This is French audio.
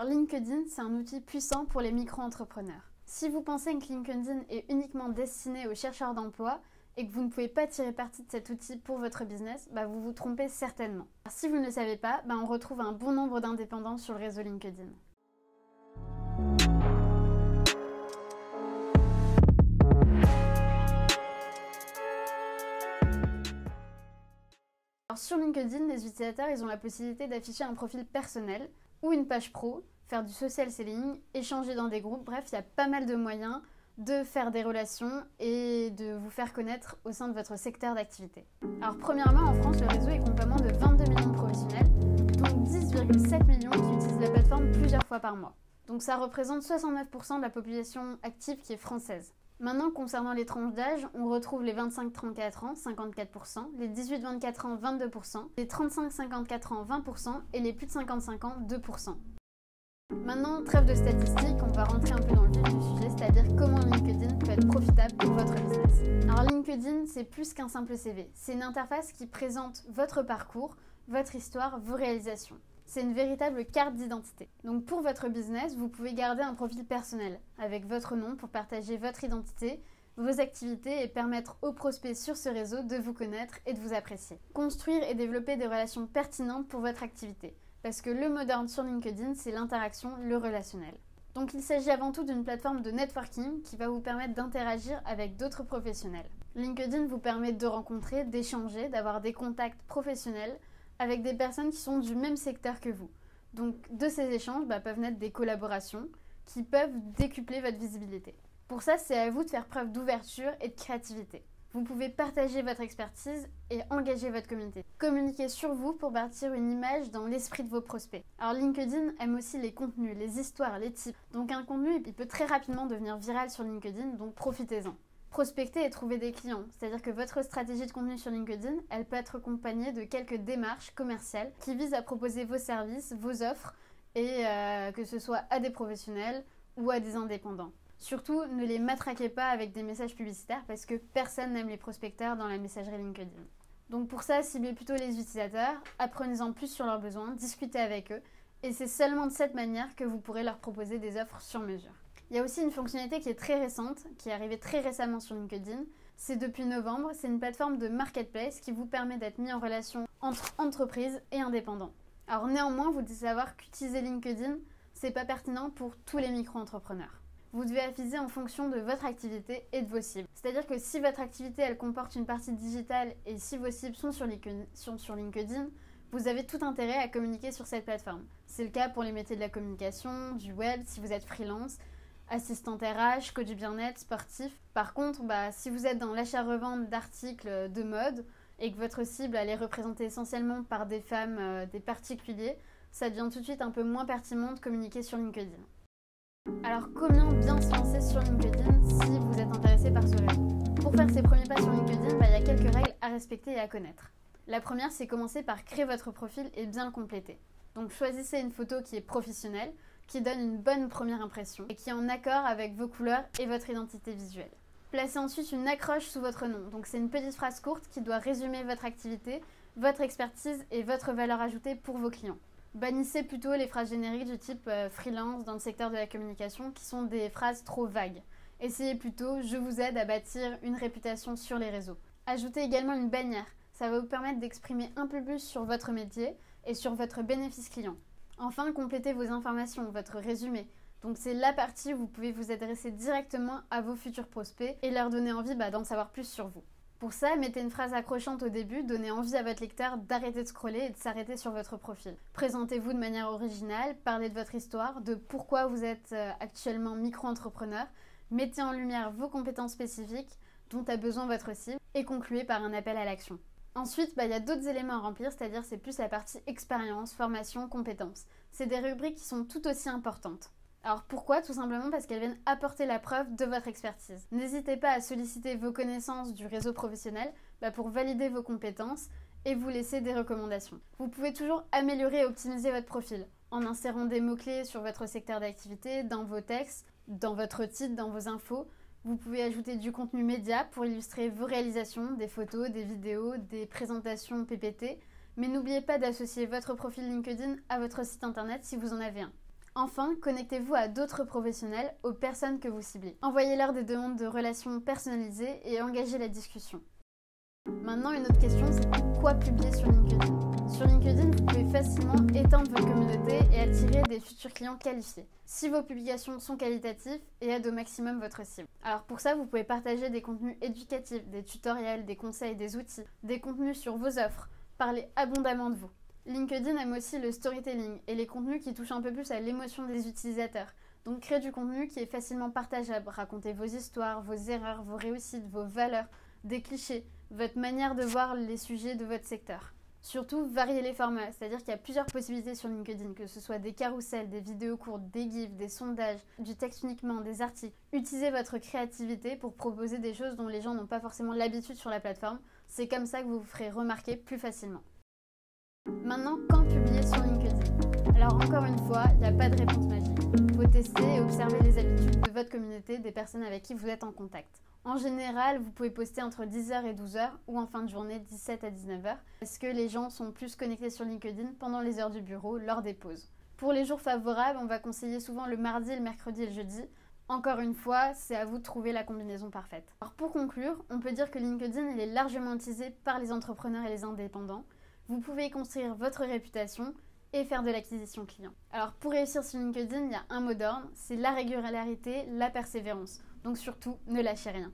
Alors LinkedIn, c'est un outil puissant pour les micro-entrepreneurs. Si vous pensez que LinkedIn est uniquement destiné aux chercheurs d'emploi et que vous ne pouvez pas tirer parti de cet outil pour votre business, vous vous trompez certainement. Alors, si vous ne le savez pas, on retrouve un bon nombre d'indépendants sur le réseau LinkedIn. Alors, sur LinkedIn, les utilisateurs ont la possibilité d'afficher un profil personnel ou une page pro, faire du social selling, échanger dans des groupes, bref, il y a pas mal de moyens de faire des relations et de vous faire connaître au sein de votre secteur d'activité. Alors premièrement, en France, le réseau est compte de 22 millions de professionnels, dont 10,7 millions qui utilisent la plateforme plusieurs fois par mois. Donc ça représente 69% de la population active qui est française. Maintenant, concernant les tranches d'âge, on retrouve les 25-34 ans, 54%, les 18-24 ans, 22%, les 35-54 ans, 20% et les plus de 55 ans, 2%. Maintenant, trêve de statistiques, on va rentrer un peu dans le vif du sujet, c'est-à-dire comment LinkedIn peut être profitable pour votre business. Alors LinkedIn, c'est plus qu'un simple CV. C'est une interface qui présente votre parcours, votre histoire, vos réalisations. C'est une véritable carte d'identité. Donc pour votre business, vous pouvez garder un profil personnel avec votre nom pour partager votre identité, vos activités et permettre aux prospects sur ce réseau de vous connaître et de vous apprécier. Construire et développer des relations pertinentes pour votre activité. Parce que le moderne sur LinkedIn, c'est l'interaction, le relationnel. Donc il s'agit avant tout d'une plateforme de networking qui va vous permettre d'interagir avec d'autres professionnels. LinkedIn vous permet de rencontrer, d'échanger, d'avoir des contacts professionnels avec des personnes qui sont du même secteur que vous. Donc de ces échanges peuvent naître des collaborations qui peuvent décupler votre visibilité. Pour ça, c'est à vous de faire preuve d'ouverture et de créativité. Vous pouvez partager votre expertise et engager votre communauté. Communiquez sur vous pour bâtir une image dans l'esprit de vos prospects. Alors LinkedIn aime aussi les contenus, les histoires, les tips. Donc un contenu, il peut très rapidement devenir viral sur LinkedIn, donc profitez-en. Prospecter et trouver des clients, c'est-à-dire que votre stratégie de contenu sur LinkedIn, elle peut être accompagnée de quelques démarches commerciales qui visent à proposer vos services, vos offres, et que ce soit à des professionnels ou à des indépendants. Surtout, ne les matraquez pas avec des messages publicitaires parce que personne n'aime les prospecteurs dans la messagerie LinkedIn. Donc pour ça, ciblez plutôt les utilisateurs, apprenez-en plus sur leurs besoins, discutez avec eux, et c'est seulement de cette manière que vous pourrez leur proposer des offres sur mesure. Il y a aussi une fonctionnalité qui est très récente, qui est arrivée très récemment sur LinkedIn. C'est depuis novembre, c'est une plateforme de marketplace qui vous permet d'être mis en relation entre entreprises et indépendants. Alors néanmoins, vous devez savoir qu'utiliser LinkedIn, c'est pas pertinent pour tous les micro-entrepreneurs. Vous devez aviser en fonction de votre activité et de vos cibles. C'est-à-dire que si votre activité elle comporte une partie digitale et si vos cibles sont sur LinkedIn, vous avez tout intérêt à communiquer sur cette plateforme. C'est le cas pour les métiers de la communication, du web, si vous êtes freelance, assistante RH, coach du bien-être, sportif. Par contre, si vous êtes dans l'achat-revente d'articles de mode et que votre cible elle est représentée essentiellement par des femmes, des particuliers, ça devient tout de suite un peu moins pertinent de communiquer sur LinkedIn. Alors comment bien se lancer sur LinkedIn si vous êtes intéressé par ce réseau? Pour faire ses premiers pas sur LinkedIn, il y a quelques règles à respecter et à connaître. La première, c'est commencer par créer votre profil et bien le compléter. Donc choisissez une photo qui est professionnelle, qui donne une bonne première impression et qui est en accord avec vos couleurs et votre identité visuelle. Placez ensuite une accroche sous votre nom. Donc c'est une petite phrase courte qui doit résumer votre activité, votre expertise et votre valeur ajoutée pour vos clients. Bannissez plutôt les phrases génériques du type freelance dans le secteur de la communication qui sont des phrases trop vagues. Essayez plutôt « Je vous aide à bâtir une réputation sur les réseaux ». Ajoutez également une bannière. Ça va vous permettre d'exprimer un peu plus sur votre métier et sur votre bénéfice client. Enfin, complétez vos informations, votre résumé. Donc c'est la partie où vous pouvez vous adresser directement à vos futurs prospects et leur donner envie d'en savoir plus sur vous. Pour ça, mettez une phrase accrochante au début, donnez envie à votre lecteur d'arrêter de scroller et de s'arrêter sur votre profil. Présentez-vous de manière originale, parlez de votre histoire, de pourquoi vous êtes actuellement micro-entrepreneur, mettez en lumière vos compétences spécifiques dont a besoin votre cible et concluez par un appel à l'action. Ensuite, il y a d'autres éléments à remplir, c'est-à-dire c'est plus la partie expérience, formation, compétences. C'est des rubriques qui sont tout aussi importantes. Alors pourquoi? Tout simplement parce qu'elles viennent apporter la preuve de votre expertise. N'hésitez pas à solliciter vos connaissances du réseau professionnel pour valider vos compétences et vous laisser des recommandations. Vous pouvez toujours améliorer et optimiser votre profil en insérant des mots-clés sur votre secteur d'activité, dans vos textes, dans votre titre, dans vos infos. Vous pouvez ajouter du contenu média pour illustrer vos réalisations, des photos, des vidéos, des présentations PPT. Mais n'oubliez pas d'associer votre profil LinkedIn à votre site internet si vous en avez un. Enfin, connectez-vous à d'autres professionnels, aux personnes que vous ciblez. Envoyez-leur des demandes de relations personnalisées et engagez la discussion. Maintenant, une autre question, c'est pourquoi publier sur LinkedIn? Sur LinkedIn, vous pouvez facilement étendre votre communauté et attirer des futurs clients qualifiés, si vos publications sont qualitatives et aident au maximum votre cible. Alors pour ça, vous pouvez partager des contenus éducatifs, des tutoriels, des conseils, des outils, des contenus sur vos offres, parler abondamment de vous. LinkedIn aime aussi le storytelling et les contenus qui touchent un peu plus à l'émotion des utilisateurs. Donc créez du contenu qui est facilement partageable, racontez vos histoires, vos erreurs, vos réussites, vos valeurs, des clichés, votre manière de voir les sujets de votre secteur. Surtout, variez les formats, c'est-à-dire qu'il y a plusieurs possibilités sur LinkedIn, que ce soit des carousels, des vidéos courtes, des gifs, des sondages, du texte uniquement, des articles. Utilisez votre créativité pour proposer des choses dont les gens n'ont pas forcément l'habitude sur la plateforme. C'est comme ça que vous vous ferez remarquer plus facilement. Maintenant, quand publier sur LinkedIn? Alors encore une fois, il n'y a pas de réponse magique. Il faut tester et observer les habitudes de votre communauté, des personnes avec qui vous êtes en contact. En général, vous pouvez poster entre 10h et 12h ou en fin de journée 17 à 19h parce que les gens sont plus connectés sur LinkedIn pendant les heures du bureau, lors des pauses. Pour les jours favorables, on va conseiller souvent le mardi, le mercredi et le jeudi. Encore une fois, c'est à vous de trouver la combinaison parfaite. Alors pour conclure, on peut dire que LinkedIn il est largement utilisé par les entrepreneurs et les indépendants. Vous pouvez y construire votre réputation et faire de l'acquisition client. Alors pour réussir sur LinkedIn, il y a un mot d'ordre, c'est la régularité, la persévérance. Donc surtout, ne lâchez rien.